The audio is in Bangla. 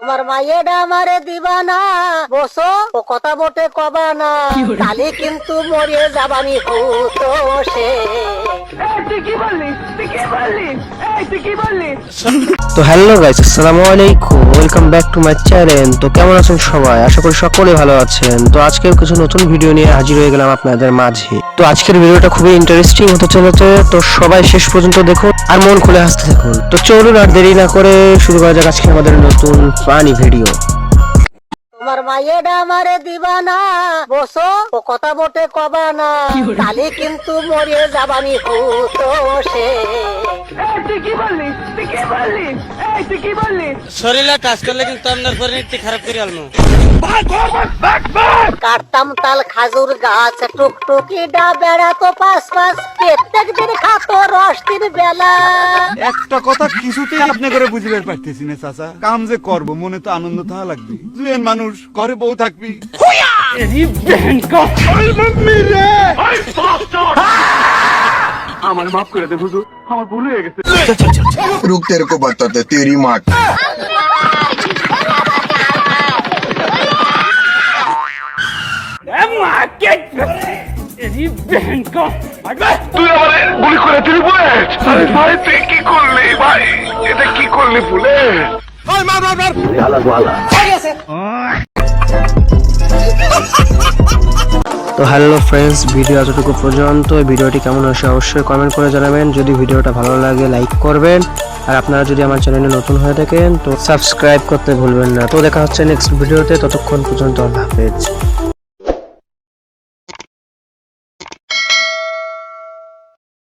তোমার মাইয়েডা আমারে দিবা না বসো ও কথা বটে কবা না কালি কিন্তু মরিয়ে যাবানি হুতো সে। তো হ্যালো গাইস, আসসালামু আলাইকুম, welcome back to my channel. তো কেমন আছেন সবাই? আশা করি সকলে ভালো আছেন। তো আজকের কিছু নতুন ভিডিও নিয়ে হাজির হয়ে গেলাম আপনাদের মাঝে। তো আজকের ভিডিওটা খুবই ইন্টারেস্টিং হতে চলেছে, তো সবাই শেষ পর্যন্ত দেখুন আর মন খুলে হাসতে থাকুন। তো চলুন আর দেরি না করে শুরু করা যাক আজকে আমাদের নতুন ফানি ভিডিও। তোমার মাইয়েডা আমারে দিবা না বসো ও কথা বটে কবা না কালি কিন্তু মরিয়ে যাবানি হুতো সে। শরীরে কাজ করলে কিন্তু আপনার পরিণতি খারাপ করে আলমু। কাটতাম তাল খাজুর গাছ টুকটুকি ডা বেড়াতো পাশ পাশ প্রত্যেক দিন খাতো রস দিন বেলা। একটা কথা কিছুতেই আপনি করে বুঝতে পারতেছি না চাচা, কাম যে করব মনে তো আনন্দ থাকা লাগবে। দুজন মানুষ ঘরে বউ থাকবি। আমার মাফ করে দে হুজুর, আমার ভুল হয়ে গেছে। रुक तेरे को बताते तेरी माँ তুই আমারে গুলি করে দিলি বুলেট। আরে ভাই তুই কি করলি ভাই, এটা কি করলি বুলেট? তো হ্যালো ফ্রেন্ডস, ভিডিও এতটুকু পর্যন্ত। ভিডিওটি কেমন হয়েছে অবশ্যই কমেন্ট করে জানাবেন। যদি ভিডিওটা ভালো লাগে লাইক করবেন, আর আপনারা যদি আমার চ্যানেলে নতুন হয়ে থাকেন তো সাবস্ক্রাইব করতে ভুলবেন না। তো দেখা হচ্ছে নেক্সট ভিডিওতে, ততক্ষণ পর্যন্ত আল্লাহ হাফেজ।